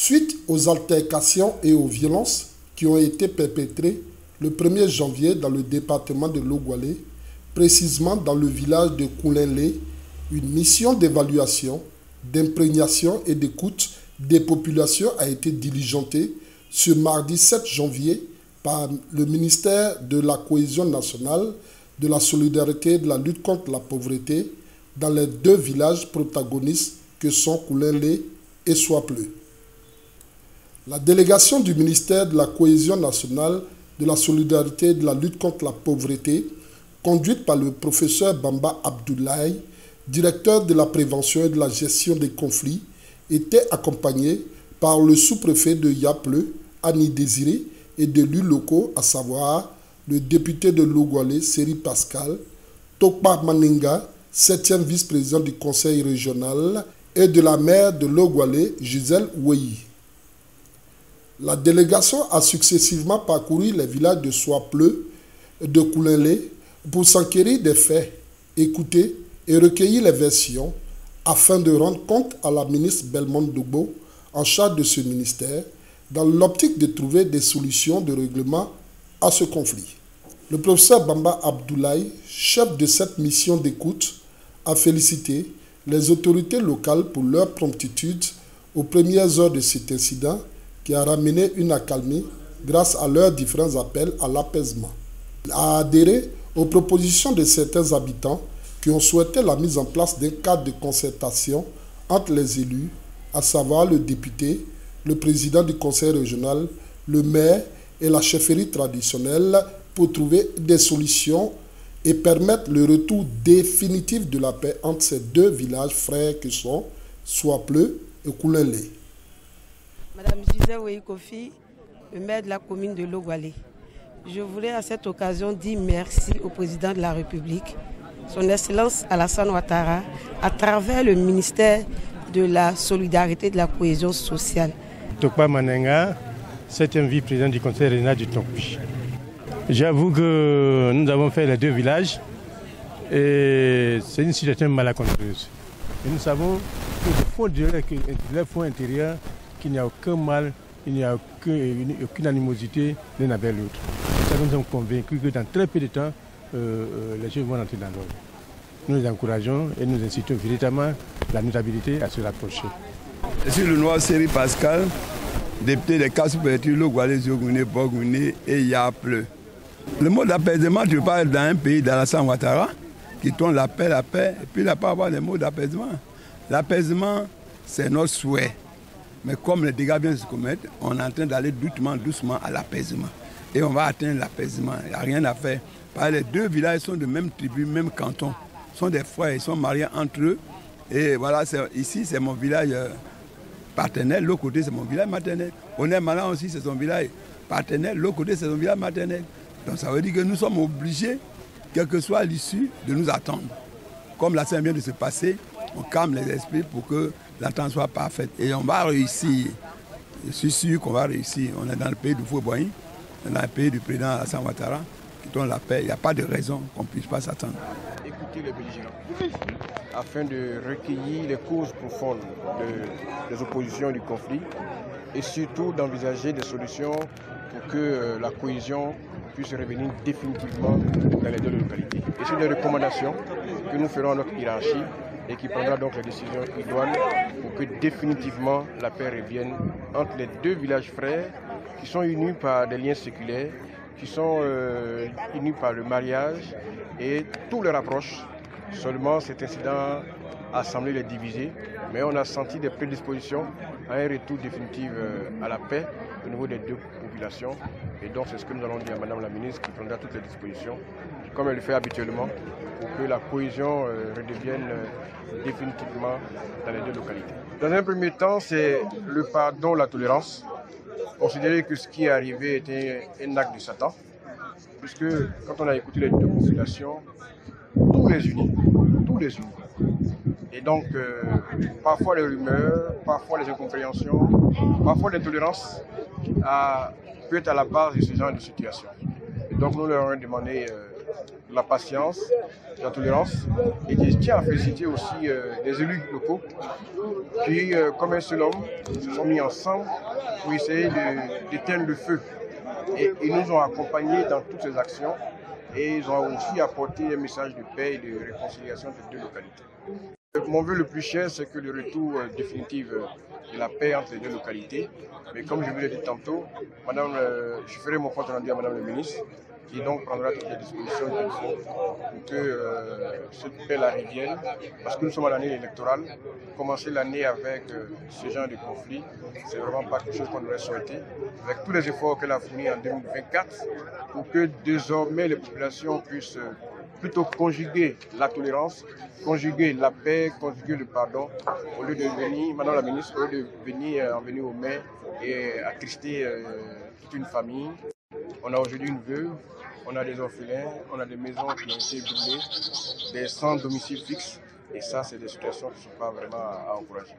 Suite aux altercations et aux violences qui ont été perpétrées le 1er janvier dans le département de Logoualé, précisément dans le village de Koulenlé, une mission d'évaluation, d'imprégnation et d'écoute des populations a été diligentée ce mardi 7 janvier par le ministère de la Cohésion nationale, de la solidarité et de la lutte contre la pauvreté dans les deux villages protagonistes que sont Koulenlé et Soapleu. La délégation du ministère de la Cohésion nationale, de la solidarité et de la lutte contre la pauvreté, conduite par le professeur Bamba Abdoulaye, directeur de la prévention et de la gestion des conflits, était accompagnée par le sous-préfet de Yapleu, Annie Désiré, et d'élus locaux, à savoir le député de Logoualé, Seri Pascal, Tokpa Maninga, 7e vice-président du conseil régional, et de la maire de Logoualé, Gisèle Ouéhi. La délégation a successivement parcouru les villages de Soapleu et de Koulenlé pour s'enquérir des faits, écouter et recueillir les versions afin de rendre compte à la ministre Belmonde Dogbo en charge de ce ministère dans l'optique de trouver des solutions de règlement à ce conflit. Le professeur Bamba Abdoulaye, chef de cette mission d'écoute, a félicité les autorités locales pour leur promptitude aux premières heures de cet incident qui a ramené une accalmie grâce à leurs différents appels à l'apaisement. Il a adhéré aux propositions de certains habitants qui ont souhaité la mise en place d'un cadre de concertation entre les élus, à savoir le député, le président du conseil régional, le maire et la chefferie traditionnelle pour trouver des solutions et permettre le retour définitif de la paix entre ces deux villages frères que sont Soapleu et Koulenlé. Madame Gisèle Ouéhi Kofi, le maire de la commune de Logoualé. Je voulais à cette occasion dire merci au président de la République, son Excellence Alassane Ouattara, à travers le ministère de la Solidarité et de la Cohésion sociale. Tokpa Manenga, 7e vice-président du conseil régional du Tokpi. J'avoue que nous avons fait les deux villages et c'est une situation malencontreuse. Et nous savons que le fond intérieur, qu'il n'y a aucun mal, il n'y a aucune animosité l'un avec l'autre. Nous sommes convaincus que dans très peu de temps, les choses vont entrer dans l'ordre. Nous les encourageons et nous incitons véritablement la notabilité à se rapprocher. Je suis le noir Seri Pascal, député des cas sous-préfecture Logoualé, Ziogoune, Bogoune et Yapleu. Le mot d'apaisement, tu parles dans un pays d'Alassane Ouattara qui tourne la paix, et puis il n'a pas avoir les mots d'apaisement. L'apaisement, c'est notre souhait. Mais comme les dégâts viennent de se commettre, on est en train d'aller doucement à l'apaisement. Et on va atteindre l'apaisement. Il n'y a rien à faire. Parce que les deux villages sont de même tribu, même canton. Ils sont des frères, ils sont mariés entre eux. Et voilà, ici c'est mon village paternel, l'autre côté c'est mon village maternel. On est malin aussi, c'est son village paternel, l'autre côté c'est son village maternel. Donc ça veut dire que nous sommes obligés, quelle que soit l'issue, de nous attendre. Comme la scène vient de se passer, on calme les esprits pour que l'attente soit parfaite. Et on va réussir. Je suis sûr qu'on va réussir. On est dans le pays du Foué-Boigny, on est dans le pays du président Alassane Ouattara, qui donne la paix. Il n'y a pas de raison qu'on ne puisse pas s'attendre. Écoutez les belligérants, afin de recueillir les causes profondes des oppositions et du conflit, et surtout d'envisager des solutions pour que la cohésion puisse revenir définitivement dans les deux localités. Et c'est des recommandations que nous ferons à notre hiérarchie et qui prendra donc les décisions idoines pour que définitivement la paix revienne entre les deux villages frères qui sont unis par des liens séculaires, qui sont unis par le mariage et tout les rapproche. Seulement cet incident a semblé les diviser, mais on a senti des prédispositions à un retour définitif à la paix au niveau des deux populations. Et donc c'est ce que nous allons dire à Madame la ministre qui prendra toutes les dispositions, comme elle le fait habituellement, pour que la cohésion redevienne définitivement dans les deux localités. Dans un premier temps, c'est le pardon, la tolérance. Considérer que ce qui est arrivé était un acte de Satan, puisque quand on a écouté les deux populations, tous les unis. Et donc, parfois les rumeurs, parfois les incompréhensions, parfois l'intolérance peut être à la base de ce genre de situation. Et donc, nous leur avons demandé de la patience, de la tolérance. Et je tiens à féliciter aussi les élus locaux qui, comme un seul homme, se sont mis ensemble pour essayer d'éteindre le feu. Et ils nous ont accompagnés dans toutes ces actions et ils ont aussi apporté un message de paix et de réconciliation des deux localités. Mon vœu le plus cher, c'est que le retour définitif de la paix entre les deux localités. Mais comme je vous l'ai dit tantôt, je ferai mon compte rendu à Madame la ministre, qui donc prendra toutes les dispositions qu'il faut pour que cette paix revienne. Parce que nous sommes à l'année électorale. Commencer l'année avec ce genre de conflit, c'est vraiment pas quelque chose qu'on aurait souhaité. Avec tous les efforts qu'elle a fournis en 2024, pour que désormais les populations puissent plutôt conjuguer la tolérance, conjuguer la paix, conjuguer le pardon, au lieu de venir, Madame la ministre, au lieu de venir en venir aux mains et attrister toute une famille. On a aujourd'hui une veuve, on a des orphelins, on a des maisons qui ont été brûlées, des sans domicile fixe, et ça, c'est des situations qui ne sont pas vraiment à encourager.